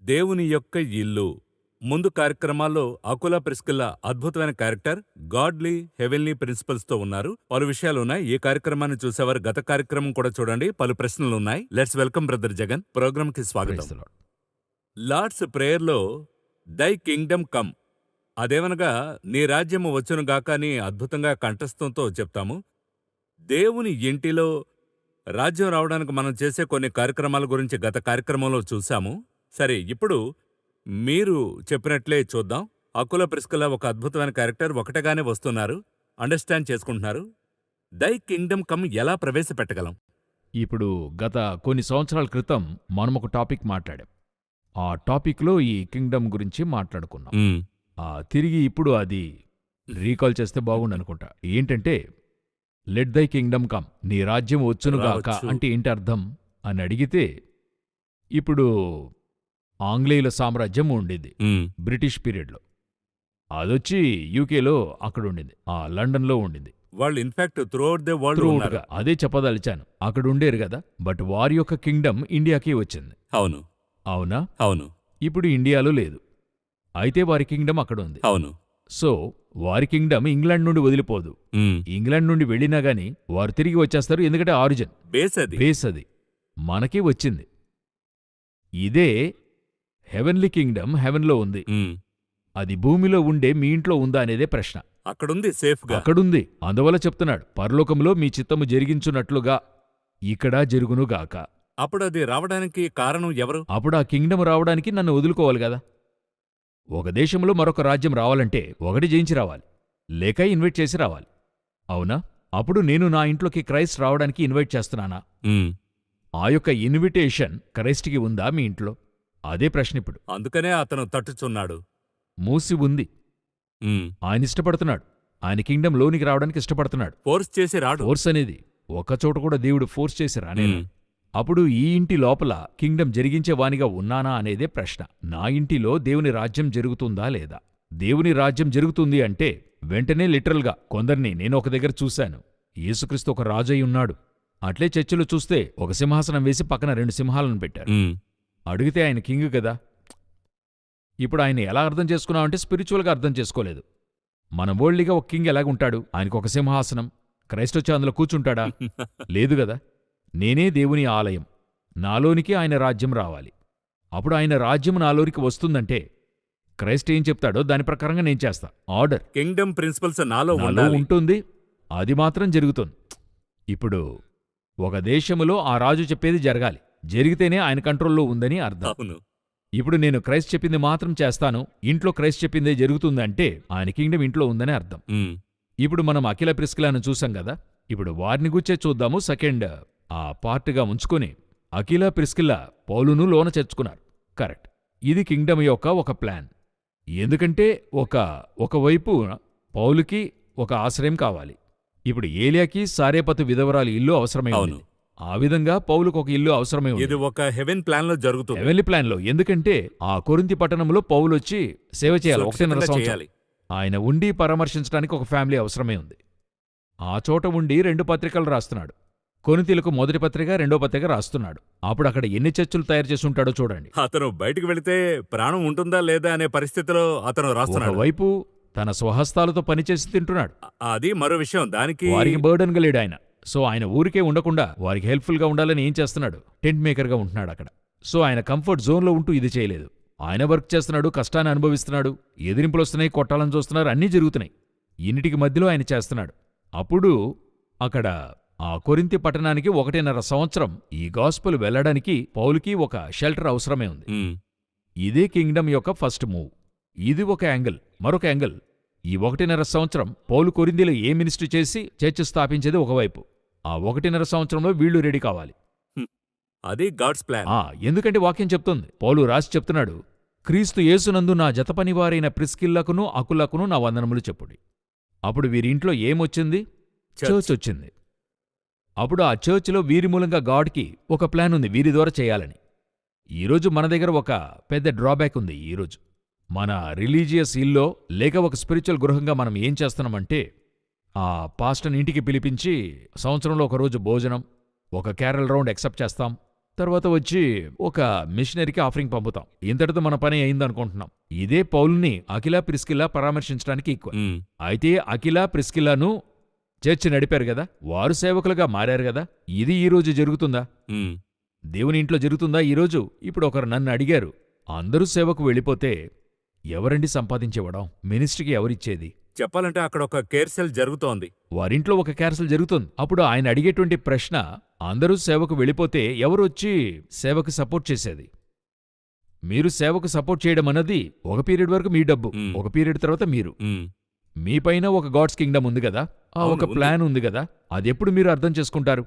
దేవుని యొక్క ఇల్లు ముందు కార్యక్రమాల్లో అకుల ప్రిస్కిల్ల అద్భుతమైన క్యారెక్టర్ గాడ్లీ హెవెన్లీ ప్రిన్సిపల్స్ తో ఉన్నారు. పలు విషయాలున్నాయి. ఈ కార్యక్రమాన్ని చూసేవారు గత కార్యక్రమం కూడా చూడండి. పలు ప్రశ్నలున్నాయి. Let's welcome brother Jagan. Program కి స్వాగతం. లార్డ్స్ ప్రేయర్లో దై కింగ్డమ్ కమ్, అదేవనగా నీ రాజ్యము వచ్చునుగాక అని అద్భుతంగా కంఠస్థంతో చెప్తాము. దేవుని ఇంటిలో రాజ్యం రావడానికి మనం చేసే కొన్ని కార్యక్రమాల గురించి గత కార్యక్రమంలో చూశాము. సరే, ఇప్పుడు మీరు చెప్పినట్లే చూద్దాం. అకుల ప్రిస్కిల్ల ఒక అద్భుతమైన క్యారెక్టర్, ఒకటగానే వస్తున్నారు, అండర్స్టాండ్ చేసుకుంటున్నారు. దై కింగ్డమ్ కమ్ ఎలా ప్రవేశపెట్టగలం? ఇప్పుడు గత కొన్ని సంవత్సరాల క్రితం మనం ఒక టాపిక్ మాట్లాడాం. ఆ టాపిక్లో ఈ కింగ్డమ్ గురించి మాట్లాడుకున్నాం. తిరిగి ఇప్పుడు అది రీకాల్ చేస్తే బాగుండనుకుంటా. ఏంటంటే, లెట్ దై కింగ్డమ్ కమ్, నీ రాజ్యం వచ్చునుగాక అంటే ఏంటి అర్థం అని అడిగితే, ఇప్పుడు ఆంగ్లేయుల సామ్రాజ్యం ఉండింది బ్రిటిష్ పీరియడ్లో. అదొచ్చి యూకేలో అక్కడ ఉండింది, లండన్లో ఉండింది. వాళ్ళు ఇన్ఫాక్ట్ త్రూఅవుట్ ద వరల్డ్ అదే చెప్పదలిచాను. అక్కడ ఉండేరు కదా. బట్ వారి యొక్క కింగ్డమ్ ఇండియాకి వచ్చింది. అవును. అవునా? అవును. ఇప్పుడు ఇండియాలో లేదు, అయితే వారి కింగ్డమ్ అక్కడ ఉంది. అవును. సో వారి కింగ్డమ్ ఇంగ్లాండ్ నుండి వదిలిపోదు. ఇంగ్లాండ్ నుండి వెళ్ళినా గాని వారు తిరిగి వచ్చేస్తారు, ఎందుకంటే ఆరిజిన్ బేస్ అది మనకి వచ్చింది. ఇదే హెవెన్లీ కింగ్డమ్ హెవెన్లో ఉంది. అది భూమిలో ఉండే మీ ఇంట్లో ఉందా అనేదే ప్రశ్న. అక్కడుంది, సేఫ్గా అక్కడుంది. అందువల్ల చెప్తున్నాడు, పరలోకంలో మీ చిత్తము జరిగించున్నట్లుగా ఇక్కడ జరుగునుగాక. అప్పుడు అది రావడానికి కారణం ఎవరు? అప్పుడు ఆ కింగ్డమ్ రావడానికి నన్ను వదులుకోవాలి కదా. ఒక దేశంలో మరొక రాజ్యం రావాలంటే ఒకటి జయించి రావాలి, లేక ఇన్వైట్ చేసి రావాలి. అవునా? అప్పుడు నేను నా ఇంట్లోకి క్రైస్ట్ రావడానికి ఇన్వైట్ చేస్తున్నానా? ఆ యొక్క ఇన్విటేషన్ క్రైస్ట్కి ఉందా మీ ఇంట్లో? అదే ప్రశ్న ఇప్పుడు. అందుకనే అతను తట్టుచున్నాడు. మూసి ఉంది. ఆయన ఇష్టపడుతున్నాడు, ఆయన కింగ్డమ్ లోనికి రావడానికి ఇష్టపడుతున్నాడు. ఫోర్స్ చేసి రాడు. ఫోర్స్ అనేది ఒక్కచోట కూడా దేవుడు ఫోర్స్ చేసి రానే. అప్పుడు ఈ ఇంటి లోపల కింగ్డమ్ జరిగించే వానిగా ఉన్నానా అనేదే ప్రశ్న. నా ఇంటిలో దేవుని రాజ్యం జరుగుతుందా లేదా? దేవుని రాజ్యం జరుగుతుంది అంటే వెంటనే లిటరల్గా కొందరిని నేను ఒక దగ్గర చూశాను, యేసుక్రీస్తు ఒక రాజై ఉన్నాడు. అట్లే చర్చిలో చూస్తే ఒక సింహాసనం వేసి పక్కన 2 సింహాలను పెట్టారు. అడిగితే ఆయన కింగ్ కదా. ఇప్పుడు ఆయన ఎలా అర్థం చేసుకున్నామంటే స్పిరిచువల్గా అర్థం చేసుకోలేదు. మన వరల్డ్లీగా ఒక కింగ్ ఎలాగుంటాడు, ఆయనకు ఒక సింహాసనం, క్రైస్ట్ వచ్చి అందులో కూర్చుంటాడా? లేదు కదా. నేనే దేవుని ఆలయం, నాలోనికి ఆయన రాజ్యం రావాలి. అప్పుడు ఆయన రాజ్యం నాలోనికి వస్తుందంటే క్రైస్ట్ ఏం చెప్తాడో దాని ప్రకారంగా నేను చేస్తా. ఆర్డర్, కింగ్డమ్ ప్రిన్సిపల్స్ నాలో ఉంటుంది, అది మాత్రం జరుగుతుంది. ఇప్పుడు ఒక దేశములో ఆ రాజు చెప్పేది జరగాలి, జరిగితేనే ఆయన కంట్రోల్లో ఉందని అర్థం. ఇప్పుడు నేను క్రైస్ట్ చెప్పింది మాత్రం చేస్తాను, ఇంట్లో క్రైస్ట్ చెప్పిందే జరుగుతుందంటే ఆయన కింగ్డమ్ ఇంట్లో ఉందని అర్థం. ఇప్పుడు మనం అకిల ప్రిస్కిల్లాను చూసాం కదా. ఇప్పుడు వారిని గుచ్చే చూద్దాము. సెకండ్ పార్ట్గా ఉంచుకొని అకిల ప్రిస్కిల్ల పౌలును లోన చేర్చుకున్నారు. కరెక్ట్. ఇది కింగ్డమ్ యొక్క ఒక ప్లాన్. ఎందుకంటే ఒకవైపు పౌలుకి ఒక ఆశ్రయం కావాలి. ఇప్పుడు ఏలియాకి సారేపతు విధవరాలు ఇల్లు అవసరమై ఉంది. ఆ విధంగా పౌలుకు ఒక ఇల్లు అవసరమై ఉంది. ఇది ఒక హెవెన్ ప్లాన్ లో జరుగుతుంది. హెవెన్లీ ప్లాన్ లో. ఎందుకంటే ఆ కొరింథీ పట్టణంలో పౌలు వచ్చి సేవ చేయాలి 1.5 సంవత్సరాలు. ఆయన ఉండి పరామర్శించడానికి ఒక ఫ్యామిలీ అవసరమై ఉంది. ఆ చోట ఉండి 2 పత్రికలు రాస్తున్నాడు. కొరింథీలకు మొదటి పత్రిక, 2వ పత్రిక రాస్తున్నాడు. అప్పుడు అక్కడ ఎన్ని చర్చలు తయారు చేసి ఉంటాడో చూడండి. అతను బయటికి వెళితే ప్రాణం ఉంటుందా లేదా అనే పరిస్థితిలో అతను రాస్తున్నాడు. వైపు తన స్వహస్తాలతో పనిచేసి తింటున్నాడు, అది మరో విషయం. దానికి వారికి బర్డన్గా లేడు ఆయన. సో ఆయన ఊరికే ఉండకుండా వారికి హెల్ప్ఫుల్గా ఉండాలని ఏం చేస్తున్నాడు? టెంట్ మేకర్గా ఉంటున్నాడు అక్కడ. సో ఆయన కంఫర్ట్ జోన్లో ఉంటూ ఇది చేయలేదు. ఆయన వర్క్ చేస్తున్నాడు, కష్టాన్ని అనుభవిస్తున్నాడు, ఎదిరింపులు వస్తున్నాయి, కొట్టాలని చూస్తున్నారు, అన్నీ జరుగుతున్నాయి. ఇన్నిటికి మధ్యలో ఆయన చేస్తున్నాడు. అప్పుడు అక్కడ ఆ కొరింథీ పట్టణానికి 1.5 సంవత్సరం ఈ గాస్పెల్ వెళ్లడానికి పౌలుకి ఒక షెల్టర్ అవసరమే ఉంది. ఇదే కింగ్డమ్ యొక్క ఫస్ట్ మూవ్. ఇది ఒక యాంగిల్. మరొక యాంగిల్, ఈ 1.5 సంవత్సరం పౌలు కొరింథీలో ఏ మినిస్ట్రీ చేసి చర్చ్ స్థాపించేది ఒకవైపు. ఆ 1.5 సంవత్సరంలో వీళ్లు రెడీ కావాలి. అది గాడ్స్ ప్లాన్. ఎందుకంటే వాక్యం చెప్తుంది, పౌలు రాసి చెప్తున్నాడు, క్రీస్తు యేసునందు నా జతపనివారైన ప్రిస్కిల్లకును అకులకును నా వందనములు చెప్పుడి. అప్పుడు వీరింట్లో ఏమొచ్చింది? చర్చ్ వచ్చింది. అప్పుడు ఆ చర్చ్లో వీరి మూలంగా గాడ్కి ఒక ప్లాన్ ఉంది, వీరి ద్వారా చేయాలని. ఈరోజు మన దగ్గర ఒక పెద్ద డ్రాబ్యాక్ ఉంది. ఈరోజు మన రిలీజియస్ ఇల్లో లేక ఒక స్పిరిచువల్ గృహంగా మనం ఏం చేస్తున్నామంటే, ఆ పాస్టర్ని ఇంటికి పిలిపించి సంవత్సరంలో ఒకరోజు భోజనం, ఒక క్యారల్ రౌండ్ ఎక్సెప్ట్ చేస్తాం, తర్వాత వచ్చి ఒక మిషనరీకి ఆఫరింగ్ పంపుతాం. ఇంతటితో మన పని అయిందనుకుంటున్నాం. ఇదే పౌలుని అకిలా ప్రిస్కిల్లా పరామర్శించడానికి ఈక్వల్. ఉమ్, అయితే అకిలా ప్రిస్కిల్లాను చర్చి నడిపారు గదా, వారు సేవకులుగా మారారు గదా. ఇది ఈ రోజు జరుగుతుందా? ఉమ్, దేవుని ఇంట్లో జరుగుతుందా ఈరోజు? ఇప్పుడు ఒకరు నన్ను అడిగారు, అందరూ సేవకు వెళ్ళిపోతే ఎవరండి సంపాదించేవడం? మినిస్ట్రీకి ఎవరిచ్చేది? చెప్పాలంటే అక్కడ ఒక కేర్ సెల్ జరుగుతోంది. వారింట్లో ఒక క్యాన్సల్ జరుగుతుంది. అప్పుడు ఆయన అడిగేటువంటి ప్రశ్న, అందరూ సేవకు వెళ్ళిపోతే ఎవరు వచ్చి సేవకు సపోర్ట్ చేసేది? మీరు సేవకు సపోర్ట్ చేయడం అన్నది ఒక పీరియడ్ వరకు మీ డబ్బు, మ్. ఒక పీరియడ్ తర్వాత మీరు. ఉమ్, మీ పైన ఒక గాడ్స్ కింగ్డమ్ ఉంది కదా, ఆ అవును, ఒక ఉంది. ప్లాన్ ఉంది కదా, అదెప్పుడు మీరు అర్థం చేసుకుంటారు?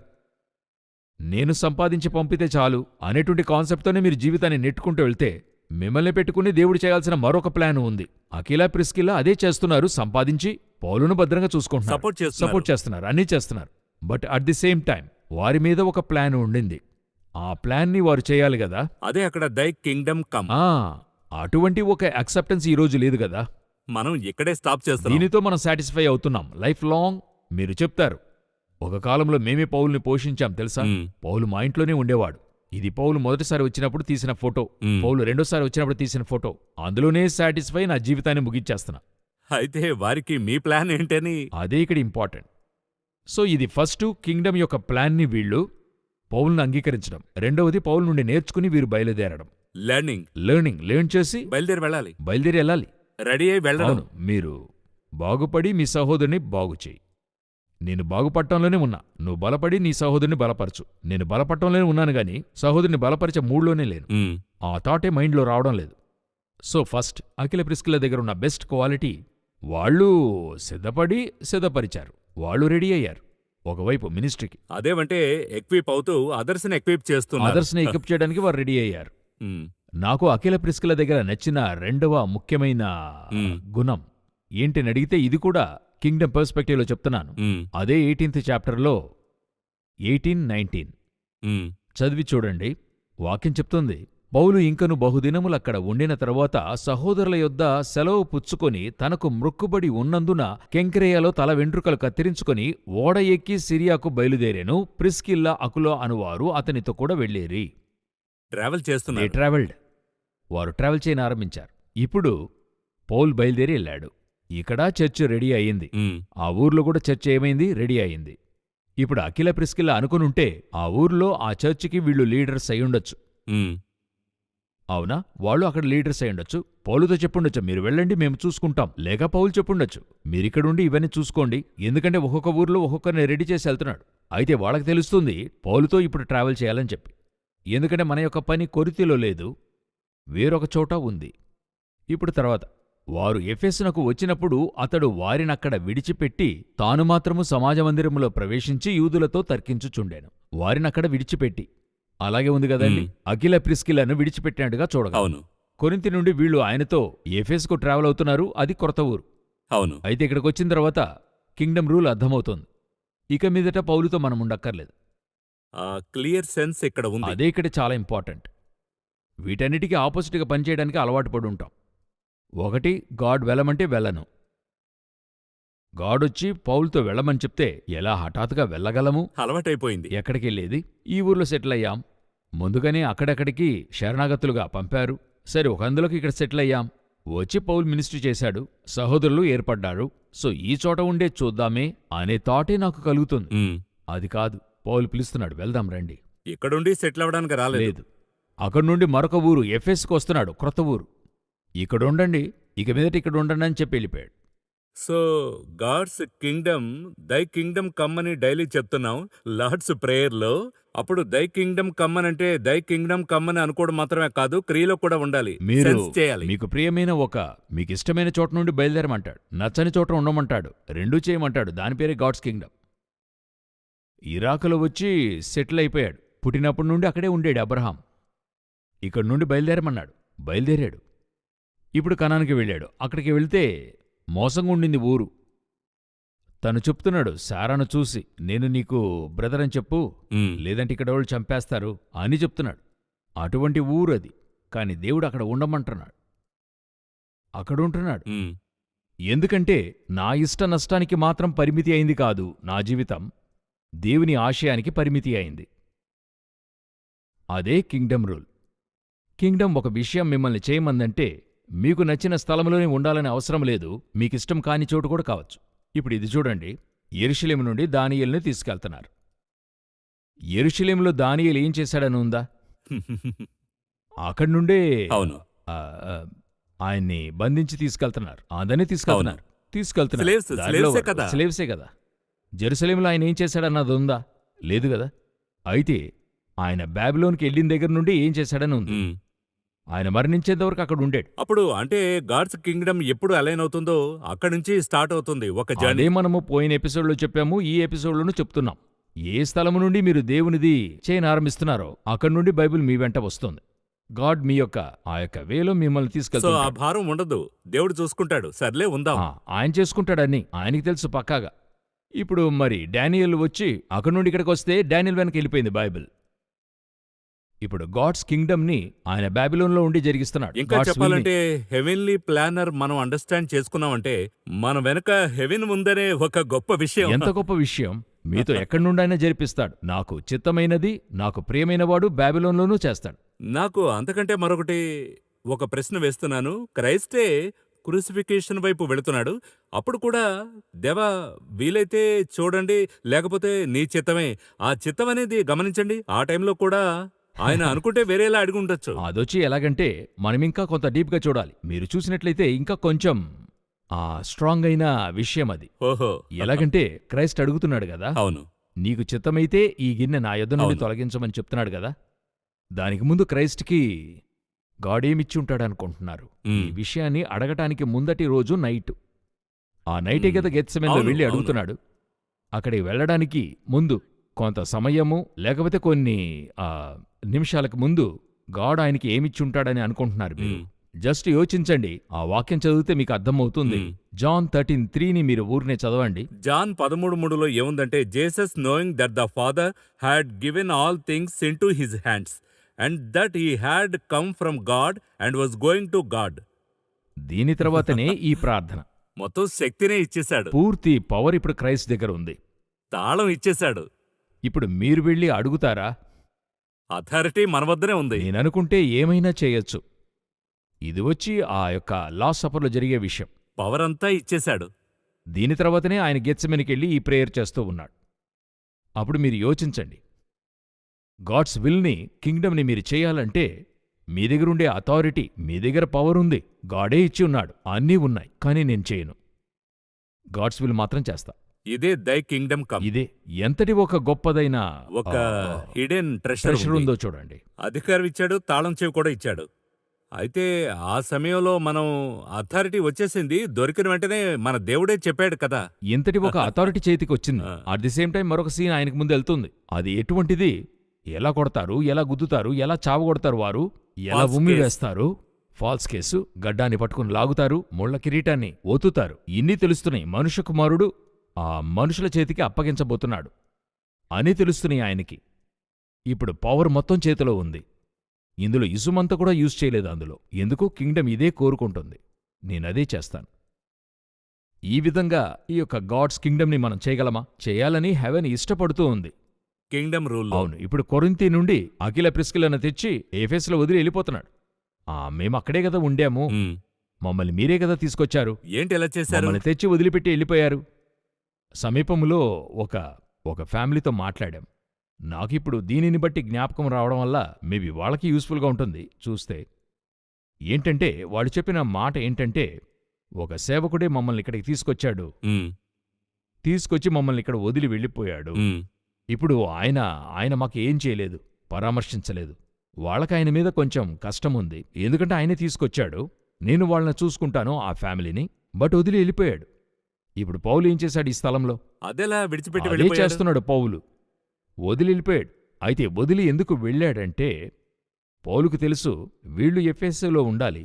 నేను సంపాదించి పంపితే చాలు అనేటువంటి కాన్సెప్ట్తోనే మీరు జీవితాన్ని నెట్టుకుంటూ వెళ్తే మిమ్మల్ని పెట్టుకుని దేవుడు చేయాల్సిన మరొక ప్లాన్ ఉంది. అకిలా ప్రిస్కిల్లా అదే చేస్తున్నారు. సంపాదించి పౌలును భద్రంగా చూసుకుంటున్నారు, సపోర్ట్ సపోర్ట్ చేస్తున్నారు, అన్నీ చేస్తున్నారు. But at the same time వారి మీద ఒక ప్లాన్ ఉండింది. ఆ ప్లాన్ని వారు చేయాలి గదా. అదే అక్కడ దై కింగ్డమ్ కమ్. అటువంటి ఒక యాక్సెప్టెన్స్ ఈ రోజు లేదు గదా. మనం ఇక్కడే స్టాప్ చేస్తాం. దీనితో మనం సాటిస్ఫై అవుతున్నాం లైఫ్ లాంగ్. మీరు చెప్తారు, ఒక కాలంలో మేమే పౌలుని పోషించాం తెలుసా. ఉమ్, పౌలు మా ఇంట్లోనే ఉండేవాడు. ఇది పౌలు మొదటిసారి వచ్చినప్పుడు తీసిన ఫోటో, ఉమ్. పౌలు రెండోసారి వచ్చినప్పుడు తీసిన ఫోటో. అందులోనే సాటిస్ఫై నా జీవితాన్ని ముగించేస్తున్నా. అయితే వారికి మీ ప్లాన్ ఏంటని? అదే ఇక్కడ ఇంపార్టెంట్. సో ఇది ఫస్ట్ కింగ్డమ్ యొక్క ప్లాన్ని వీళ్ళు పౌలును అంగీకరించడం. రెండవది పౌలు నుండి నేర్చుకుని వీరు బయలుదేరడం. లెర్న్ చేసి బయలుదేరి వెళ్ళాలి, బయలుదేరి వెళ్ళాలి. రెడీ అయి వెళ్ళడం. అవును, మీరు బాగుపడి మీ సహోదరుని బాగుచేయి. నేను బాగుపడటంలోనే ఉన్నా, నువ్వు బలపడి నీ సహోదరుని బలపరచు. నేను బలపడటంలోనే ఉన్నాను గాని సహోదరుని బలపరిచే మూడ్లోనే లేను. ఉమ్, ఆ థాటే మైండ్లో రావడం లేదు. సో ఫస్ట్ అఖిల ప్రిస్కిల దగ్గర ఉన్న బెస్ట్ క్వాలిటీ, వాళ్ళు సిద్ధపరిచారు, వాళ్ళు రెడీ అయ్యారు. ఒకవైపు మినిస్ట్రీకి అదేమంటే ఎక్విప్ అవుతూ అదర్స్ని ఎక్విప్ చేస్తున్నారు. అదర్స్ని ఎక్విప్ చేయడానికి వారు రెడీ అయ్యారు. ఉమ్, నాకు అఖిల ప్రిస్కిల దగ్గర నచ్చిన రెండవ ముఖ్యమైన గుణం ఏంటని అడిగితే ఇది కూడా కింగ్డమ్ పర్స్పెక్టివ్లో చెప్తున్నాను. ఉమ్, అదే 18th చాప్టర్లో 18-19 ఉమ్, చదివి చూడండి. వాక్యం చెప్తుంది, పౌలు ఇంకను బహుదినములక్కడ ఉండిన తరువాత సహోదరుల యొద్ద సెలవు పుచ్చుకొని తనకు మ్రొక్కుబడి ఉన్నందున కెంక్రేయలో తల వెంట్రుకలు కత్తిరించుకొని ఓడ ఎక్కి సిరియాకు బయలుదేరెను. ప్రిస్కిల్లా అకులా అనువారు అతనితో కూడా వెళ్ళేరి. ట్రావెల్ దే చేస్తున్నారు. ట్రావెల్డ్. వారు ట్రావెల్ చేయని ఆరంభించారు. ఇప్పుడు పౌల్ బయలుదేరి వెళ్ళాడు. ఇక్కడ చర్చ్ రెడీ అయింది. ఉమ్, ఆ ఊర్లో కూడా చర్చ్ ఏమైంది? రెడీ అయింది. ఇప్పుడు అఖిల ప్రిస్కిల్లా అనుకునుంటే ఆ ఊర్లో ఆ చర్చికి వీళ్ళు లీడర్స్ అయ్యుండొచ్చు. ఉమ్, అవునా? వాళ్ళు అక్కడ లీడర్స్ అయ్యుండొచ్చు. పౌలుతో చెప్పుండొచ్చు, మీరు వెళ్ళండి మేము చూసుకుంటాం. లేక పౌలు చెప్పుండొచ్చు, మీరిక్కడుండి ఇవన్నీ చూసుకోండి. ఎందుకంటే ఒక్కొక్క ఊర్లో ఒక్కొక్కరిని రెడీ చేసి వెళ్తున్నాడు. అయితే వాళ్ళకి తెలుస్తుంది పౌలుతో ఇప్పుడు ట్రావెల్ చేయాలని చెప్పి. ఎందుకంటే మన యొక్క పని కొరితిలో లేదు, వేరొక చోట ఉంది. ఇప్పుడు తర్వాత వారు ఎఫెసునకు వచ్చినప్పుడు అతడు వారినక్కడ విడిచిపెట్టి తాను మాత్రము సమాజమందిరములో ప్రవేశించి యూదులతో తర్కించుచుండెను. వారినక్కడ విడిచిపెట్టి, అలాగే ఉంది కదండి. అఖిల ప్రిస్కిలను విడిచిపెట్టినట్టుగా చూడగా, అవును, కొరింథీ నుండి వీళ్ళు ఆయనతో ఎఫెసుకు ట్రావెల్ అవుతున్నారు. అది కొత్త ఊరు. అవును. అయితే ఇక్కడికి వచ్చిన తర్వాత కింగ్డమ్ రూల్ అర్థమవుతోంది. ఇక మీదట పౌలుతో మనం ఉండక్కర్లేదు. ఆ క్లియర్ సెన్స్ ఇక్కడ ఉంది. అదే ఇక్కడ చాలా ఇంపార్టెంట్. వీటన్నిటికీ ఆపోజిట్గా పనిచేయడానికి అలవాటు పడి ఉంటాం. ఒకటి, గాడ్ వెళ్ళమంటే వెళ్ళను. గాడొచ్చి పౌలుతో వెళ్ళమని చెప్తే ఎలా హఠాత్తుగా వెళ్ళగలము? అలవాటైపోయింది. ఎక్కడికెళ్ళేది? ఈ ఊర్లో సెటిల్ అయ్యాం. ముందుగానే అక్కడక్కడికి శరణాగతులుగా పంపారు. సరే, ఒక అందులోకి ఇక్కడ సెటిల్ అయ్యాం. వచ్చి పౌలు మినిస్ట్రీ చేశాడు, సహోదరులు ఏర్పడ్డారు. సో ఈ చోట ఉండే చూద్దామే అనే థాటే నాకు కలుగుతుంది. ఉమ్, అది కాదు, పౌలు పిలుస్తున్నాడు, వెళ్దాం రండి. ఇక్కడుండి సెటిల్ అవ్వడానికి రాలేదు. లేదు, అక్కడి నుండి మరొక ఊరు ఎఫెస్కి వస్తున్నాడు, క్రొత్త ఊరు. ఇక్కడుండండి, ఇక మీదట ఇక్కడ ఉండండి అని చెప్పి వెళ్ళిపోయాడు. So God's kingdom, thy kingdom come అని డైలీ చెప్తున్నాం లార్డ్స్ ప్రేయర్లో. అప్పుడు దై కింగ్డమ్ కమ్ అని అంటే దై కింగ్డమ్ కమ్ అని అనుకోవడం మాత్రమే కాదు, క్రియలో కూడా ఉండాలి, మీరు సెన్స్ చేయాలి. మీకు ప్రియమైన మీకు ఇష్టమైన చోట నుండి బయలుదేరమంటాడు, నచ్చని చోట ఉండమంటాడు, రెండూ చేయమంటాడు. దాని పేరే గాడ్స్ కింగ్డమ్. ఇరాకులో వచ్చి సెటిల్ అయిపోయాడు. పుట్టినప్పటి నుండి అక్కడే ఉండేడు అబ్రహాం. ఇక్కడి నుండి బయలుదేరమన్నాడు, బయలుదేరాడు. ఇప్పుడు కనానికి వెళ్ళాడు. అక్కడికి వెళ్తే మోసంగా ఉండింది ఊరు. తను చెప్తున్నాడు, శారాను చూసి నేను నీకు బ్రదర్ అని చెప్పు, ఉమ్, లేదంటే ఇక్కడ వాళ్ళు చంపేస్తారు అని చెప్తున్నాడు. అటువంటి ఊరు అది. కాని దేవుడు అక్కడ ఉండమంటున్నాడు, అక్కడుంటున్నాడు. ఉమ్, ఎందుకంటే నా ఇష్ట నష్టానికి మాత్రం పరిమితి అయింది కాదు నా జీవితం, దేవుని ఆశయానికి పరిమితి అయింది. అదే కింగ్డమ్ రూల్. కింగ్డమ్ ఒక విషయం మిమ్మల్ని చేయమందంటే మీకు నచ్చిన స్థలంలోనే ఉండాలని అవసరం లేదు, మీకిష్టం కాని చోటు కూడా కావచ్చు. ఇప్పుడు ఇది చూడండి, యెరూషలేము నుండి దానియేలుని తీసుకెళ్తున్నారు. యెరూషలేములో దానియేలు ఏం చేశాడని ఉందా? అక్కడి నుండే అవును. ఆ, ఆ, ఆయన్ని బంధించి తీసుకెళ్తున్నారు. అందరినీ తీసుకెళ్తున్నారు. Slaves, slaves ఏ కదా. స్లేవ్సే కదా. జెరూసలేంలో ఆయన ఏం చేశాడన్నది ఉందా? లేదు కదా. అయితే ఆయన బాబిలోన్కి వెళ్ళిన దగ్గర నుండి ఏం చేశాడని ఉంది. మ్మ్. ఆయన మరణించేంత వరకు అక్కడ ఉండాడు. అప్పుడు అంటే గాడ్స్ కింగ్డమ్ ఎప్పుడు అలైన్ అవుతుందో అక్కడి నుంచి స్టార్ట్ అవుతుంది ఒక జర్నీ. అదే మనము పోయిన ఎపిసోడ్లో చెప్పాము, ఈ ఎపిసోడ్లోనూ చెప్తున్నాం. ఏ స్థలము నుండి మీరు దేవునిది చేయనారంభిస్తున్నారో అక్కడి నుండి బైబిల్ మీ వెంట వస్తుంది. గాడ్ మీ యొక్క ఆ యొక్క వేలో మిమ్మల్ని సో ఆ తీసుకెళ్తాడు. భారం ఉండదు, దేవుడు చూసుకుంటాడు. సర్లే ఉందాం. ఆయన చేసుకుంటాడని ఆయనకి తెలుసు పక్కాగా. ఇప్పుడు మరి డానియల్ వచ్చి అక్కడి నుండి ఇక్కడికి వస్తే డానియల్ వెనక వెళ్ళిపోయింది బైబిల్. ఇప్పుడు గాడ్స్ కింగ్డమ్ ని ఆయన బాబిలోన్లో ఉండి జరిగిస్తున్నాడు. ఇంకా God's will ని. చెప్పాలంటే హెవెన్లీ ప్లానర్ మనం అండర్స్టాండ్ చేసుకున్నామంటే మన వెనక హెవెన్ ఉందనే ఒక గొప్ప విషయం. ఎంత గొప్ప విషయం. మీతో ఎక్కడి నుండైనా జరిపిస్తాడు. నాకు చిత్తమైనది, నాకు ప్రియమైనవాడు బాబిలోన్లోనూ చేస్తాడు. నాకు అంతకంటే మరొకటి ఒక ప్రశ్న వేస్తున్నాను. క్రైస్టే క్రూసిఫికేషన్ వైపు వెళుతున్నాడు. అప్పుడు కూడా దేవా వీలైతే చూడండి, లేకపోతే నీ చిత్తమే. ఆ చిత్తం అనేది గమనించండి. ఆ టైంలో కూడా ఆయన అనుకుంటే వేరేలా అడిగి ఉండొచ్చు. అదొచ్చి ఎలాగంటే మనమింకా కొంత డీప్గా చూడాలి. మీరు చూసినట్లయితే ఇంకా కొంచెం స్ట్రాంగ్ అయిన విషయం అది. ఓహో, ఎలాగంటే క్రైస్ట్ అడుగుతున్నాడు కదా, అవును. నీకు చిత్తమైతే ఈ గిన్నె నా యొద్ద నుండి అవును. తొలగించమని చెప్తున్నాడు కదా. దానికి ముందు క్రైస్ట్కి గాడేమిచ్చి ఉంటాడనుకుంటున్నారు? ఈ మ్మ్. విషయాన్ని అడగటానికి ముందటి రోజు నైట్. ఆ నైటే కదా గెత్సెమనేలో అవును, వెళ్ళి అవును. అడుగుతున్నాడు. అక్కడికి వెళ్ళడానికి ముందు కొంత సమయము లేకపోతే కొన్ని నిమిషాలకు ముందు గాడ్ ఆయనకి ఏమిచ్చుంటాడని అనుకుంటున్నారు మీరు? మ్మ్. జస్ట్ యోచించండి. ఆ వాక్యం చదివితే మీకు అర్థమవుతుంది. మ్మ్. జాన్ 13:3ని మీరు ఊరినే చదవండి. జాన్ 13:3లో ఏముందంటే, Jesus knowing that the father had given all things in to his hands and that he had come from God and was going to God. దీని తర్వాతనే ఈ ప్రార్థన. మొత్తం శక్తినే ఇచ్చేశాడు, పూర్తి పవర్ ఇప్పుడు క్రైస్ట్ దగ్గర ఉంది. తాళం ఇచ్చేశాడు. ఇప్పుడు మీరు వెళ్ళి అడుగుతారా? అథారిటీ మన వద్దనే ఉంది. నేననుకుంటే ఏమైనా చేయొచ్చు. ఇది వచ్చి ఆ యొక్క లాస్ట్ సపర్లో జరిగే విషయం. పవర్ అంతా ఇచ్చేశాడు. దీని తర్వాతనే ఆయన గెత్సెమనీకెళ్ళి ఈ ప్రేయర్ చేస్తూ ఉన్నాడు. అప్పుడు మీరు యోచించండి. గాడ్స్ విల్ని, కింగ్డమ్ని మీరు చేయాలంటే మీ దగ్గరుండే అథారిటీ, మీ దగ్గర పవర్ ఉంది. గాడే ఇచ్చి ఉన్నాడు, అన్నీ ఉన్నాయి. కానీ నేను చేయను. గాడ్స్ విల్ మాత్రం చేస్తా. ఇదే దై కింగ్డమ్ కమ్. ఇదే ఎంతటి ఒక గొప్పదైన ఒక హిడెన్ ట్రెషర్ ప్రెషర్ ఉందో చూడండి. అధికారం ఇచ్చాడు, తాళం చెవి కూడా ఇచ్చాడు. అయితే ఆ సమయంలో మనం అథారిటీ వచ్చేసింది. దొరికిన వెంటనే మన దేవుడే చెప్పాడు కదా. ఇంతటి ఒక అథారిటీ చేతికి వచ్చింది. అట్ ది సేమ్ టైం మరొక సీన్ ఆయనకు ముందు వెళ్తుంది. అది ఎటువంటిది? ఎలా కొడతారు, ఎలా గుద్దుతారు, ఎలా చావగొడతారు, వారు ఎలా False ఉమ్మి case. వేస్తారు, ఫాల్స్ కేసు, గడ్డాన్ని పట్టుకుని లాగుతారు, ముళ్ల కిరీటాన్ని ఓతుతారు. ఇన్ని తెలుస్తున్నాయి. మనుష్య కుమారుడు ఆ మనుషుల చేతికి అప్పగించబోతున్నాడు అని తెలుస్తున్నాయి ఆయనకి. ఇప్పుడు పవర్ మొత్తం చేతిలో ఉంది. ఇందులో ఇసుమంతా కూడా యూజ్ చేయలేదు అందులో. ఎందుకు? కింగ్డమ్ ఇదే కోరుకుంటుంది. నేనదే చేస్తాను. ఈ విధంగా ఈ యొక్క గాడ్స్ కింగ్డమ్ని మనం చేయగలమా? చేయాలని హెవెన్ ఇష్టపడుతూ ఉంది. Kingdom rule. అవును. ఇప్పుడు కొరింథీ నుండి అఖిల ప్రిస్కిలను తెచ్చి ఏఫెస్లో వదిలి వెళ్ళిపోతున్నాడు. మేము అక్కడే కదా ఉండాము, మమ్మల్ని మీరే కదా తీసుకొచ్చారు, ఏంటి ఎలా చేశారు? మమ్మల్ని తెచ్చి వదిలిపెట్టి వెళ్ళిపోయారు. సమీపంలో ఒక ఫ్యామిలీతో మాట్లాడాం. నాకిప్పుడు దీనిని బట్టి జ్ఞాపకం రావడం వల్ల మేబీ వాళ్ళకి యూస్ఫుల్గా ఉంటుంది చూస్తే. ఏంటంటే వాళ్ళు చెప్పిన మాట ఏంటంటే, ఒక సేవకుడే మమ్మల్ని ఇక్కడికి తీసుకొచ్చాడు, తీసుకొచ్చి మమ్మల్ని ఇక్కడ వదిలి వెళ్ళిపోయాడు. ఇప్పుడు ఆయన మాకు ఏం చేయలేదు, పరామర్శించలేదు. వాళ్ళకాయన మీద కొంచెం కష్టముంది. ఎందుకంటే ఆయనే తీసుకొచ్చాడు, నేను వాళ్ళని చూసుకుంటాను ఆ ఫ్యామిలీని, బట్ వదిలి వెళ్ళిపోయాడు. ఇప్పుడు పౌలు ఏం చేశాడు ఈ స్థలంలో? అదెలా విడిచిపెట్టి అదే వెళ్ళిపోయాడు? చేస్తున్నాడు పౌలు. వదిలి వెళ్ళిపోయాడు. అయితే వదిలి ఎందుకు వెళ్ళాడంటే, పౌలుకు తెలుసు వీళ్ళు ఎఫెసులో ఉండాలి,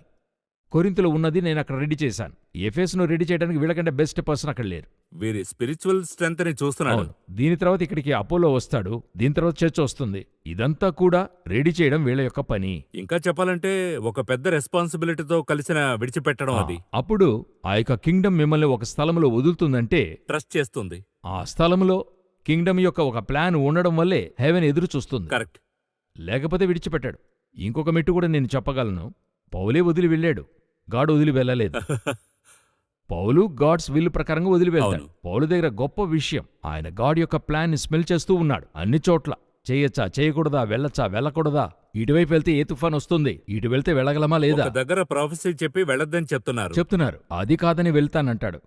కొరింథులో ఉన్నది నేను అక్కడ రెడీ చేశాను. ఎఫెసును రెడీ చేయడానికి వీళ్ళకంటే బెస్ట్ పర్సన్ అక్కడ లేరు. వీరి స్పిరిచువల్ స్ట్రెంత్ ని చూస్తున్నాడు. అవును. దీని తర్వాత ఇక్కడికి అపోలో వస్తాడు, దీని తర్వాత చర్చ్ వస్తుంది. ఇదంతా కూడా రెడీ చేయడం వీళ్ళ యొక్క పని. ఇంకా చెప్పాలంటే ఒక పెద్ద రెస్పాన్సిబిలిటీతో కలిసిన విడిచిపెట్టడం అది. అప్పుడు ఆ యొక్క కింగ్డమ్ మిమ్మల్ని ఒక స్థలంలో వదులుతుందంటే, ట్రస్ట్ చేస్తుంది. ఆ స్థలంలో కింగ్డమ్ యొక్క ఒక ప్లాన్ ఉండడం వల్లే హెవెన్ ఎదురు చూస్తుంది. కరెక్ట్. లేకపోతే విడిచిపెట్టాడు. ఇంకొక మెట్టు కూడా నేను చెప్పగలను. పౌలే వదిలి వెళ్ళాడు, గాడ్ వదిలి వెళ్ళలేదు. పౌలు గాడ్స్ విల్ ప్రకారంగా వదిలి వెళ్తాడు. అవును. పౌలు దగ్గర గొప్ప విషయం, ఆయన గాడ్ యొక్క ప్లాన్ని స్మెల్ చేస్తూ ఉన్నాడు అన్ని చోట్ల. చేయొచ్చా, చేయకూడదా, వెళ్ళొచ్చా, వెళ్ళకూడదా, ఇటువైపు వెళ్తే ఏ తుఫాన్ వస్తుంది, ఇటు వెళ్తే వెళ్ళగలమా లేదా ఒక దగ్గర ప్రాఫెసీ చెప్పి వెళ్ళొద్దని చెప్తున్నారు. అది కాదని వెళ్తానంటాడు.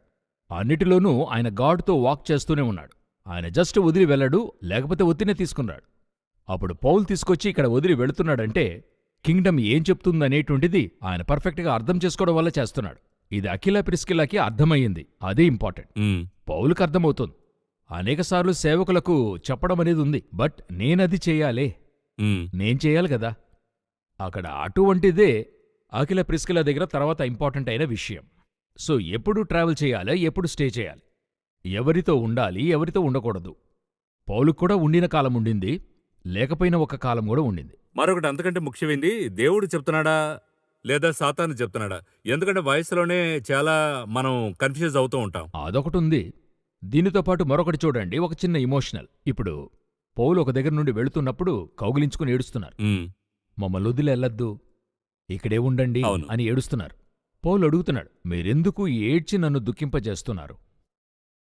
అన్నిటిలోనూ ఆయన గాడ్తో వాక్ చేస్తూనే ఉన్నాడు. ఆయన జస్ట్ వదిలి వెళ్ళడు, లేకపోతే ఒత్తినే తీసుకున్నాడు. అప్పుడు పౌలు తీసుకొచ్చి ఇక్కడ వదిలి వెళుతున్నాడంటే కింగ్డమ్ ఏం చెప్తుందనేటువంటిది ఆయన పర్ఫెక్ట్గా అర్థం చేసుకోవడం వల్ల చేస్తున్నాడు. ఇది అఖిల ప్రిస్కిలాకి అర్థమయ్యింది. అదే ఇంపార్టెంట్. పౌలుకి అర్థమవుతుంది. అనేకసార్లు సేవకులకు చెప్పడం అనేది ఉంది, బట్ నేనది చెయ్యాలే, నేను చెయ్యాలి కదా. అక్కడ అటువంటిదే అఖిల ప్రిస్కిలా దగ్గర తర్వాత ఇంపార్టెంట్ అయిన విషయం. సో ఎప్పుడు ట్రావెల్ చేయాలి, ఎప్పుడు స్టే చేయాలి, ఎవరితో ఉండాలి, ఎవరితో ఉండకూడదు. పౌలుకు కూడా ఉండిన కాలం ఉండింది, లేకపోయిన ఒక కాలం కూడా ఉండింది. మరొకటి అంతకంటే ముఖ్యమైంది, దేవుడు చెప్తున్నాడా లేదా సాతాను చెప్తున్నాడా? ఎందుకంటే వయసులోనే చాలా మనం కన్ఫ్యూజ్ అవుతూ ఉంటాం. అదొకటుంది. దీనితో పాటు మరొకటి చూడండి, ఒక చిన్న ఇమోషనల్. ఇప్పుడు పౌలు ఒక దగ్గర నుండి వెళుతున్నప్పుడు కౌగిలించుకుని ఏడుస్తున్నారు. మమ్మల్ని వదిలి వెళ్ళొద్దు, ఇక్కడే ఉండండి అవును. అని ఏడుస్తున్నారు. పౌలు అడుగుతున్నాడు, మీరెందుకు ఏడ్చి నన్ను దుఃఖింపజేస్తున్నారు?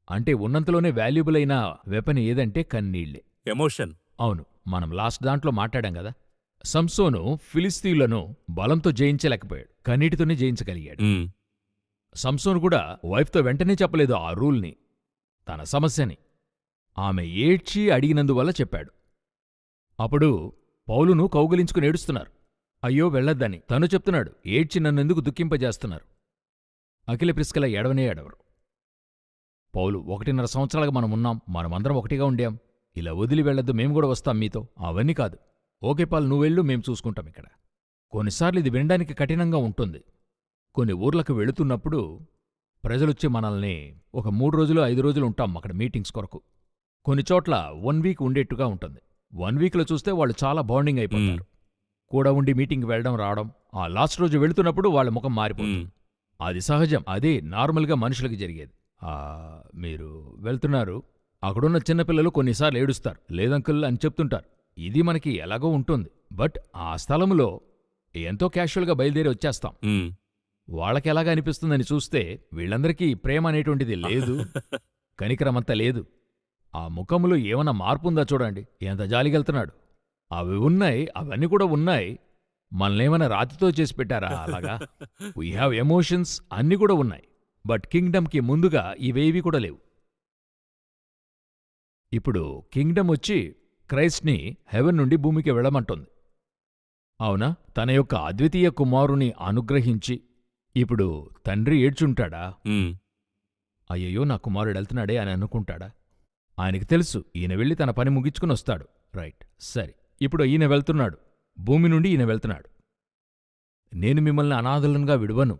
అంటే ఉన్నంతలోనే వాల్యుబుల్ అయిన వెపన్ ఏదంటే కన్నీళ్లే, ఎమోషన్. అవును, మనం లాస్ట్ దాంట్లో మాట్లాడాం కదా. సంసోను ఫిలిస్తీయులను బలంతో జయించలేకపోయాడు, కన్నీటితోనే జయించగలిగాడు. సంసోను కూడా వైఫ్తో వెంటనే చెప్పలేదు ఆ రూల్ని, తన సమస్యని. ఆమె ఏడ్చి అడిగినందువల్ల చెప్పాడు. అప్పుడు పౌలును కౌగిలించుకుని ఏడుస్తున్నారు. అయ్యో వెళ్ళొద్దని తను చెప్తున్నాడు, ఏడ్చి నన్నెందుకు దుఃఖింపజేస్తున్నారు? అఖిల ప్రిస్కిలా ఏడవనే ఏడవరు. పౌలు 1.5 సంవత్సరాలుగా మనమున్నాం, మనమందరం ఒకటిగా ఉండాం, ఇలా వదిలి వెళ్ళొద్దు, మేము కూడా వస్తాం మీతో, అవన్నీ కాదు. ఓకే పాల్, నువ్వెళ్ళు, మేం చూసుకుంటాం ఇక్కడ. కొన్నిసార్లు ఇది వినడానికి కఠినంగా ఉంటుంది. కొన్ని ఊర్లకు వెళుతున్నప్పుడు ప్రజలొచ్చి మనల్ని ఒక 3 రోజులు 5 రోజులు ఉంటాం అక్కడ మీటింగ్స్ కొరకు. కొన్ని చోట్ల 1 వీక్ ఉండేట్టుగా ఉంటుంది. 1 వీక్లో చూస్తే వాళ్ళు చాలా బాండింగ్ అయిపోతారు. కూడా ఉండి మీటింగ్కి వెళ్ళడం రావడం, ఆ లాస్ట్ రోజు వెళుతున్నప్పుడు వాళ్ళ ముఖం మారిపోతుంది. అది సహజం, అదే నార్మల్గా మనుషులకి జరిగేది. మీరు వెళ్తున్నారు, అక్కడున్న చిన్నపిల్లలు కొన్నిసార్లు ఏడుస్తారు, లేదంకుల్ అని చెప్తుంటారు. ఇది మనకి ఎలాగో ఉంటుంది, బట్ ఆ స్థలంలో ఎంతో క్యాషువల్గా బయలుదేరి వచ్చేస్తాం. వాళ్ళకి ఎలాగా అనిపిస్తుందని చూస్తే వీళ్ళందరికీ ప్రేమ అనేటువంటిది లేదు, కనికరమంతా లేదు. ఆ ముఖంలో ఏమన్నా మార్పుందా చూడండి, ఎంత జాలిగెళ్తున్నాడు. అవి ఉన్నాయి, అవన్నీ కూడా ఉన్నాయి. మనల్నేమన్నా రాతితో చేసి పెట్టారా అలాగా? వీ హ్యావ్ ఎమోషన్స్, అన్నీ కూడా ఉన్నాయి. బట్ కింగ్డమ్కి ముందుగా ఇవేవి కూడా లేవు. ఇప్పుడు కింగ్డమ్ వచ్చి క్రైస్ట్ని హెవెన్ నుండి భూమికి వెళ్ళమంటోంది. అవునా? తన యొక్క అద్వితీయ కుమారుని అనుగ్రహించి ఇప్పుడు తండ్రి ఏడ్చుంటాడా? అయ్యయ్యో నా కుమారుడెళ్తున్నాడే అని అనుకుంటాడా? ఆయనకి తెలుసు ఈయన వెళ్ళి తన పని ముగించుకుని వస్తాడు. రైట్, సరే. ఇప్పుడు ఈయన వెళ్తున్నాడు, భూమి నుండి ఈయన వెళ్తున్నాడు. నేను మిమ్మల్ని అనాథులంగా విడువను,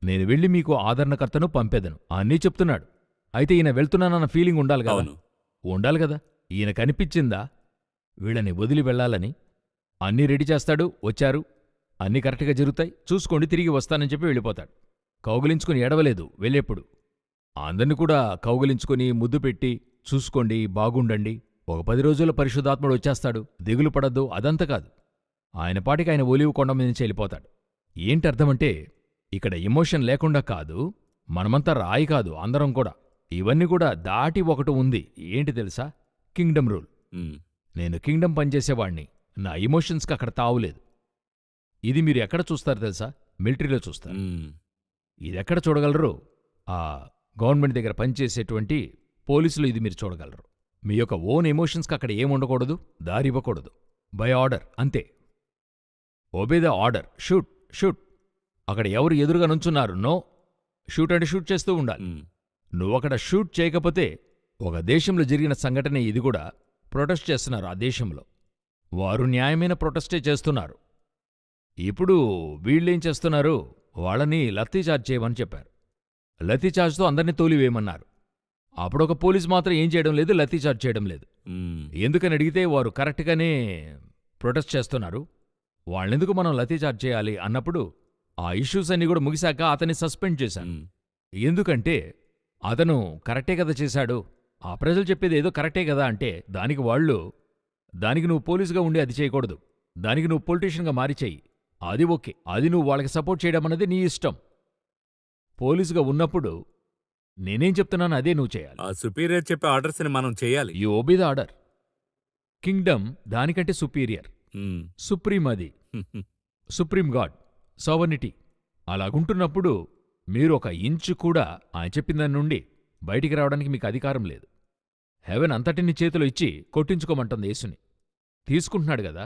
నేను వెళ్ళి మీకు ఆదరణకర్తను పంపేదను అన్నీ చెప్తున్నాడు. అయితే ఈయన వెళ్తున్నానన్న ఫీలింగ్ ఉండాలి కదా? ఉండాలి కదా. ఈయన కనిపించిందా వీళ్ళని వదిలి వెళ్ళాలని? అన్నీ రెడీ చేస్తాడు, వచ్చారు, అన్నీ కరెక్ట్గా జరుగుతాయి, చూసుకోండి, తిరిగి వస్తానని చెప్పి వెళ్ళిపోతాడు. కౌగిలించుకుని ఏడవలేదు వెళ్ళేప్పుడు. అందరిని కూడా కౌగిలించుకుని ముద్దు పెట్టి, చూసుకోండి, బాగుండండి, ఒక 10 రోజుల పరిశుద్ధాత్ముడు వచ్చేస్తాడు, దిగులు పడద్దు, అదంతా కాదు. ఆయన పాటికి ఆయన ఒలీవ కొండ మీద నుంచి వెళ్ళిపోతాడు. ఏంటి అర్థమంటే ఇక్కడ ఎమోషన్ లేకుండా కాదు, మనమంతా రాయి కాదు, అందరం కూడా. ఇవన్నీ కూడా దాటి ఒకటి ఉంది, ఏంటి తెలుసా? Kingdom rule. నేను కింగ్డమ్ పనిచేసేవాణ్ణి, నా ఎమోషన్స్కి అక్కడ తావులేదు. ఇది మీరు ఎక్కడ చూస్తారు తెలుసా? మిలిటరీలో చూస్తారు. ఇదెక్కడ చూడగలరు? ఆ గవర్నమెంట్ దగ్గర పనిచేసేటువంటి పోలీసులు ఇది మీరు చూడగలరు. మీ యొక్క ఓన్ ఎమోషన్స్కి అక్కడ ఏముండకూడదు, దారి ఇవ్వకూడదు. బై ఆర్డర్, అంతే. Obey the order, shoot shoot. అక్కడ ఎవరు ఎదురుగా నుంచున్నారు, నో, షూట్ అంటే షూట్ చేస్తూ ఉండాలి. నువ్వక్కడ షూట్ చేయకపోతే, ఒక దేశంలో జరిగిన సంఘటన ఇది కూడా, ప్రొటెస్ట్ చేస్తున్నారు ఆ దేశంలో. వారు న్యాయమైన ప్రొటెస్టే చేస్తున్నారు. ఇప్పుడు వీళ్ళేం చేస్తున్నారు, వాళ్ళని లత్తీచార్జ్ చేయమని చెప్పారు. లత్తీచార్జ్తో అందరినీ తోలివేయమన్నారు. అప్పుడొక పోలీస్ మాత్రం ఏం చేయడం లేదు, లత్తీచార్జ్ చేయడం లేదు. ఎందుకని అడిగితే వారు కరెక్ట్గానే ప్రొటెస్ట్ చేస్తున్నారు, వాళ్ళెందుకు మనం లత్తీచార్జ్ చేయాలి అన్నప్పుడు ఆ ఇష్యూస్ అన్నీ కూడా ముగిశాక అతన్ని సస్పెండ్ చేశాను. ఎందుకంటే అతను కరెక్టే కదా చేశాడు, ఆ ప్రజలు చెప్పేది ఏదో కరెక్టే కదా అంటే దానికి వాళ్ళు దానికి నువ్వు పోలీసుగా ఉండి అది చేయకూడదు. దానికి నువ్వు పొలిటీషియన్గా మారి చెయ్యి. అది ఓకే. అది నువ్వు వాళ్ళకి సపోర్ట్ చేయడం అన్నది నీ ఇష్టం. పోలీసుగా ఉన్నప్పుడు నేనేం చెప్తున్నాను అదే నువ్వు చేయాలి. ఆ సుపీరియర్ చెప్పే ఆర్డర్స్ని మనం చేయాలి. You OB the order. Kingdom దానికంటే సుపీరియర్. మ్మ్. సుప్రీం అది. Supreme God. సావర్నిటీ. అలాగుంటున్నప్పుడు మీరు ఒక ఇంచు కూడా ఆయన చెప్పిన దాని నుండి బయటికి రావడానికి మీకు అధికారం లేదు. హెవెన్ అంతటిని చేతిలో ఇచ్చి కొట్టించుకోమంటుంది యేసుని. తీసుకుంటున్నాడు గదా,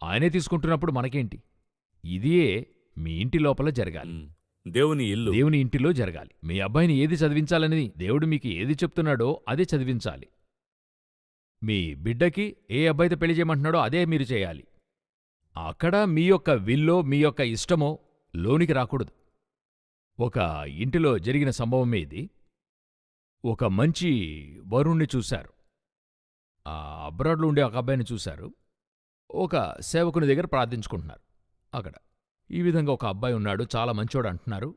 ఆయనే తీసుకుంటున్నప్పుడు మనకేంటి? ఇదియే మీ ఇంటి లోపల జరగాలి. మ్మ్. దేవుని ఇల్లు. దేవుని ఇంటిలో జరగాలి. మీ అబ్బాయిని ఏది చదివించాలని దేవుడు మీకు ఏది చెప్తున్నాడో అదే చదివించాలి. మీ బిడ్డకి ఏ అబ్బాయితో పెళ్లి చేయమంటున్నాడో అదే మీరు చేయాలి. అక్కడ మీ యొక్క విల్లో మీ యొక్క ఇష్టమో లోనికి రాకూడదు. ఒక ఇంటిలో జరిగిన సంభవం ఇది. ఒక మంచి వరుణ్ణి చూశారు. అబ్రాడ్లో ఉండే ఒక అబ్బాయిని చూశారు. ఒక సేవకుని దగ్గర ప్రార్థించుకుంటున్నారు. అక్కడ ఈ విధంగా ఒక అబ్బాయి ఉన్నాడు, చాలా మంచోడు అంటున్నారు.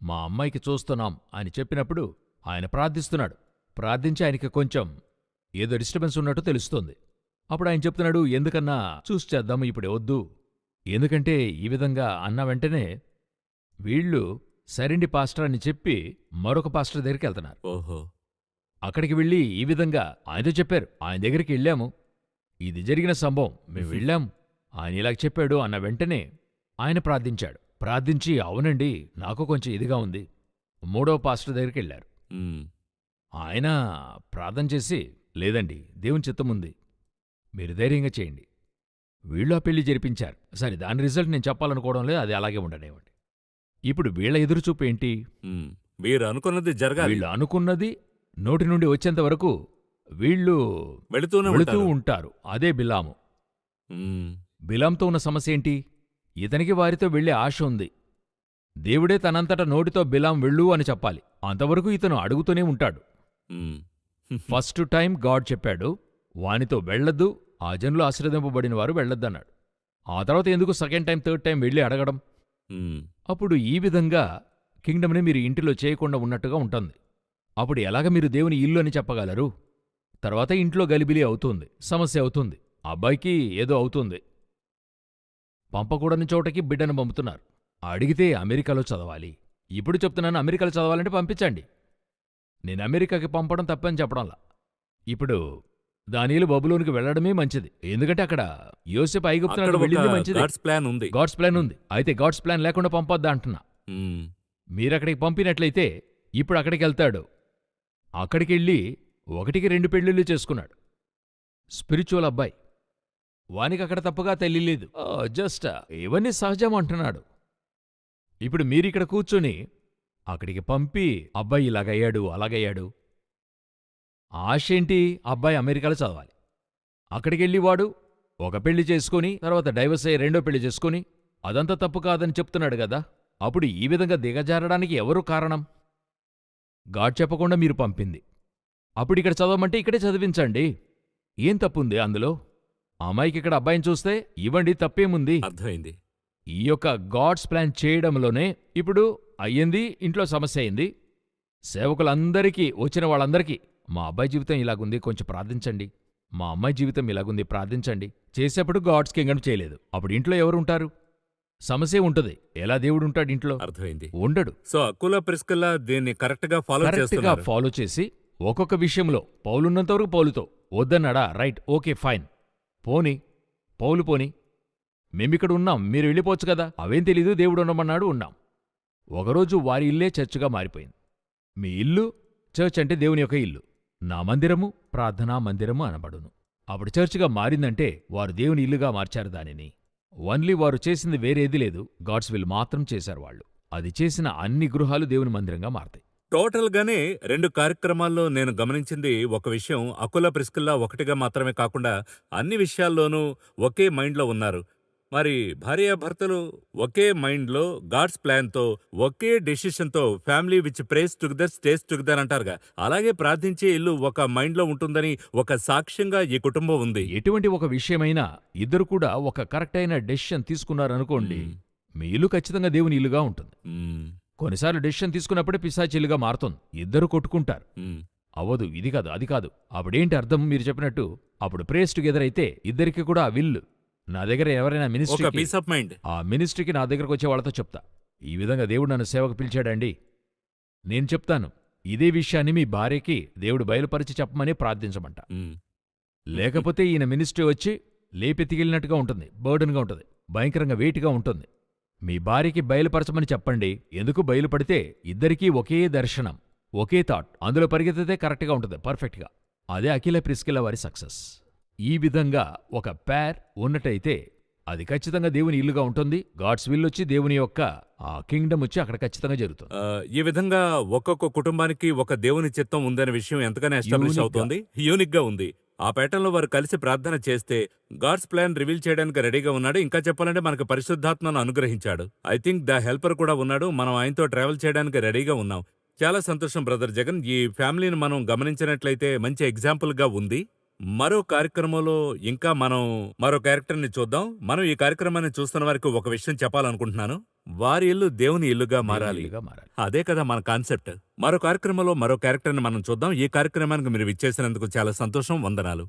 మా అమ్మాయికి చూస్తున్నాం అని చెప్పినప్పుడు ఆయన ప్రార్థిస్తున్నాడు. ప్రార్థించి ఆయనకి కొంచెం ఏదో డిస్టర్బెన్స్ ఉన్నట్టు తెలుస్తోంది. అప్పుడు ఆయన చెప్తున్నాడు, ఎందుకన్నా చూసి చేద్దాము, ఇప్పుడు వద్దు. ఎందుకంటే ఈ విధంగా అన్న వెంటనే వీళ్ళు సరిండి పాస్టర్ అని చెప్పి మరొక పాస్టర్ దగ్గరికి వెళ్తున్నారు. ఓహో. అక్కడికి వెళ్ళి ఈ విధంగా ఆయనతో చెప్పారు. ఆయన దగ్గరికి వెళ్ళాము, ఇది జరిగిన సంభవం, మేము వెళ్ళాము, ఆయన ఇలాగ చెప్పాడు అన్న వెంటనే ఆయన ప్రార్థించాడు. ప్రార్థించి అవునండి నాకు కొంచెం ఇదిగా ఉంది. మూడవ పాస్టర్ దగ్గరికి వెళ్ళారు. మ్మ్. ఆయన ప్రార్థన చేసి లేదండి దేవుని చిత్తముంది, మీరు ధైర్యంగా చేయండి. వీళ్ళు ఆ పెళ్లి జరిపించారు. సరే, దాని రిజల్ట్ నేను చెప్పాలనుకోవడం లేదు, అది అలాగే ఉండనివ్వండి. ఇప్పుడు వీళ్ళ ఎదురుచూపు ఏంటి? మ్మ్. మీరు అనుకున్నది జరగాలి. వీళ్ళు అనుకున్నది నోటి నుండి వచ్చేంత వరకు వీళ్ళు వెళుతూనే వెళుతూ ఉంటారు. ఉంటారు. అదే బిలాము. మ్మ్. బిలాంతో ఉన్న సమస్య ఏంటి? ఇతనికి వారితో వెళ్లే ఆశ ఉంది. దేవుడే తనంతట నోటితో బిలాం వెళ్ళు అని చెప్పాలి. అంతవరకు ఇతను అడుగుతూనే ఉంటాడు. మ్మ్. ఫస్ట్ టైం గాడ్ చెప్పాడు, వానితో వెళ్లొద్దు, ఆ జనులు ఆశీర్వదింపబడిన వారు వెళ్లొద్దన్నాడు. ఆ తర్వాత ఎందుకు సెకండ్ టైం థర్డ్ టైం వెళ్ళి అడగడం? మ్మ్. అప్పుడు ఈ విధంగా కింగ్డమ్ని మీరు ఇంటిలో చేయకుండా ఉన్నట్టుగా ఉంటుంది. అప్పుడు ఎలాగ మీరు దేవుని ఇల్లు అని చెప్పగలరు? తర్వాత ఇంట్లో గలిబిలి అవుతుంది, సమస్య అవుతుంది, అబ్బాయికి ఏదో అవుతుంది. పంపకూడని చోటకి బిడ్డను పంపుతున్నారు. అడిగితే అమెరికాలో చదవాలి. ఇప్పుడు చెప్తున్నాను, అమెరికాలో చదవాలంటే పంపించండి. నేను అమెరికాకి పంపడం తప్పని చెప్పడంలా. ఇప్పుడు దానియేలు బబులోనికి వెళ్లడమే మంచిది. ఎందుకంటే అక్కడ యోసేపు అక్కడ ఐగుప్తునకు ఒక వెళ్ళింది మంచిది. గాడ్స్ ప్లాన్ ఉంది. గాడ్స్ ప్లాన్ ఉంది. అయితే గాడ్స్ ప్లాన్ లేకుండా పంపొద్దా అంటున్నా. మ్మ్. మీరక్కడికి పంపినట్లయితే ఇప్పుడు అక్కడికి వెళ్తాడు. అక్కడికెళ్ళి 1కి 2 పెళ్ళిళ్ళు చేసుకున్నాడు. స్పిరిచువల్ అబ్బాయి. వానికక్కడ తప్పుగా తెలియలేదు. జస్ట్ ఇవన్నీ సహజం అంటున్నాడు. ఇప్పుడు మీరిక్కడ కూర్చొని అక్కడికి పంపి అబ్బాయి ఇలాగయ్యాడు అలాగయ్యాడు. ఆశేంటి? అబ్బాయి అమెరికాలో చదవాలి. అక్కడికెళ్ళి వాడు ఒక పెళ్లి చేసుకొని తర్వాత డైవర్స్ అయ్యి రెండో పెళ్లి చేసుకొని అదంతా తప్పు కాదని చెప్తున్నాడు గదా. అప్పుడు ఈ విధంగా దిగజారడానికి ఎవరు కారణం? గాడ్ చెప్పకుండా మీరు పంపింది. అప్పుడు ఇక్కడ చదవమంటే ఇక్కడే చదివించండి. ఏం తప్పుంది అందులో? అమ్మాయికి ఇక్కడ అబ్బాయిని చూస్తే ఇవ్వండి, తప్పేముంది? అర్థమైంది. ఈ యొక్క గాడ్స్ ప్లాన్ చేయడంలోనే ఇప్పుడు అయ్యింది, ఇంట్లో సమస్య అయింది. సేవకులందరికీ వచ్చిన వాళ్ళందరికీ మా అబ్బాయి జీవితం ఇలాగుంది, కొంచెం ప్రార్థించండి. మా అమ్మాయి జీవితం ఇలాగుంది, ప్రార్థించండి. చేసేప్పుడు గాడ్స్ కింగ్డమ్ చేయలేదు. అప్పుడు ఇంట్లో ఎవరు ఉంటారు? సమస్య ఉంటుంది. ఎలా దేవుడు ఉంటాడు ఇంట్లో? అర్థమైంది. ఉండడు. సో అకులా ప్రిస్కిల్లా దీన్ని కరెక్ట్ గా ఫాలో కరెక్ట్గా చేస్తున్నారు. ఫాలో చేసి ఒక్కొక్క విషయంలో పౌలున్నంతవరకు పౌలుతో వద్దన్నాడా, రైట్, ఓకే, ఫైన్, పోని పౌలు పోని, మేమిక్కడ ఉన్నాం, మీరు వెళ్ళిపోవచ్చు కదా, అవేం తెలీదు, దేవుడు ఉండమన్నాడు, ఉన్నాం. ఒకరోజు వారి ఇల్లే చర్చిగా మారిపోయింది. మీ ఇల్లు చర్చ్ అంటే దేవుని యొక్క ఇల్లు. నా మందిరము ప్రార్థనా మందిరము అనబడును. అప్పుడు చర్చిగా మారిందంటే వారు దేవుని ఇల్లుగా మార్చారు దానిని. ఓన్లీ వారు చేసింది వేరేది లేదు, గాడ్స్ విల్ మాత్రం చేశారు వాళ్ళు. అది చేసిన అన్ని గృహాలు దేవుని మందిరంగా మారతాయి. టోటల్ గానే 2 కార్యక్రమాల్లో నేను గమనించింది ఒక విషయం, అకులా ప్రిస్కిల్లా ఒకటిగా మాత్రమే కాకుండా అన్ని విషయాల్లోనూ ఒకే మైండ్లో ఉన్నారు. మరి భార్యాభర్తలు ఒకే మైండ్లో గాడ్స్ ప్లాన్తో ఒకే డెసిషన్తో family which prays together stays together అంటారుగా, అలాగే ప్రార్థించే ఇల్లు ఒక మైండ్లో ఉంటుందని ఒక సాక్ష్యంగా ఈ కుటుంబం ఉంది. ఎటువంటి ఒక విషయమైనా ఇద్దరు కూడా ఒక కరెక్ట్ అయిన డెసిషన్ తీసుకున్నారనుకోండి, మీ ఇల్లు ఖచ్చితంగా దేవుని ఇల్లుగా ఉంటుంది. మ్మ్. కొన్నిసార్లు డెసిషన్ తీసుకున్నప్పుడే పిశాచి ఇల్లుగా మారుతుంది. ఇద్దరు కొట్టుకుంటారు. మ్మ్. అవ్వదు, ఇది కాదు, అది కాదు. అప్పుడేంటి అర్థం మీరు చెప్పినట్టు? అప్పుడు ప్రేస్ టుగెదర్ అయితే ఇద్దరికి కూడా ఆ విల్ నా దగ్గర ఎవరైనా ఒక మినిస్ట్రీకి పీస్ ఆఫ్ మైండ్. ఆ మినిస్ట్రీకి నా దగ్గరకొచ్చే వాళ్ళతో చెప్తా. ఈ విధంగా దేవుడు నన్ను సేవకు పిలిచాడండి. నేను చెప్తాను, ఇదే విషయాన్ని మీ భార్యకి దేవుడు బయలుపరిచి చెప్పమని ప్రార్థించమంట. లేకపోతే ఈయన మినిస్ట్రీ వచ్చి లేపెత్తికెళ్ళినట్టుగా ఉంటుంది, బర్డన్గా ఉంటుంది, భయంకరంగా వెయిట్గా ఉంటుంది. మీ భార్యకి బయలుపరచమని చెప్పండి. ఎందుకు బయలుపడితే ఇద్దరికీ ఒకే దర్శనం, ఒకే థాట్, అందులో పరిగెత్తితే కరెక్ట్గా ఉంటుంది, పర్ఫెక్ట్గా. అదే అఖిల ప్రిస్కిల వారి సక్సెస్. ఈ విధంగా ఒక పేర్ ఉన్నట్టయితే అది ఖచ్చితంగా దేవుని ఇల్లుగా ఉంటుంది. గాడ్స్ విల్ వచ్చి దేవుని యొక్క ఆ కింగ్డమ్ వచ్చి అక్కడ ఖచ్చితంగా జరుగుతుంది. ఈ విధంగా ఒక్కొక్క కుటుంబానికి ఒక దేవుని చిత్తం ఉందనే విషయం ఎంతగానో ఎస్టాబ్లిష్ యూనిక్గా. అవుతోంది, యూనిక్ గా ఉంది. ఆ ప్యాటర్న్ లో వారు కలిసి ప్రార్థన చేస్తే గాడ్స్ ప్లాన్ రివీల్ చేయడానికి రెడీగా ఉన్నాడు. ఇంకా చెప్పాలంటే మనకు పరిశుద్ధాత్మను అనుగ్రహించాడు. ఐ థింక్ ద హెల్పర్ కూడా ఉన్నాడు. మనం ఆయనతో ట్రావెల్ చేయడానికి రెడీగా ఉన్నాం. చాలా సంతోషం బ్రదర్ జగన్. ఈ ఫ్యామిలీని మనం గమనించినట్లయితే మంచి ఎగ్జాంపుల్ గా ఉంది. మరో కార్యక్రమంలో ఇంకా మనం మరో క్యారెక్టర్ని చూద్దాం. మనం ఈ కార్యక్రమాన్ని చూస్తున్న వారికి ఒక విషయం చెప్పాలనుకుంటున్నాను. వారి ఇల్లు దేవుని ఇల్లుగా మారాలి. ఇల్లుగా మారాలి. అదే కదా మన కాన్సెప్ట్. మరో కార్యక్రమంలో మరో క్యారెక్టర్ని మనం చూద్దాం. ఈ కార్యక్రమానికి మీరు విచ్చేసినందుకు చాలా సంతోషం. వందనాలు.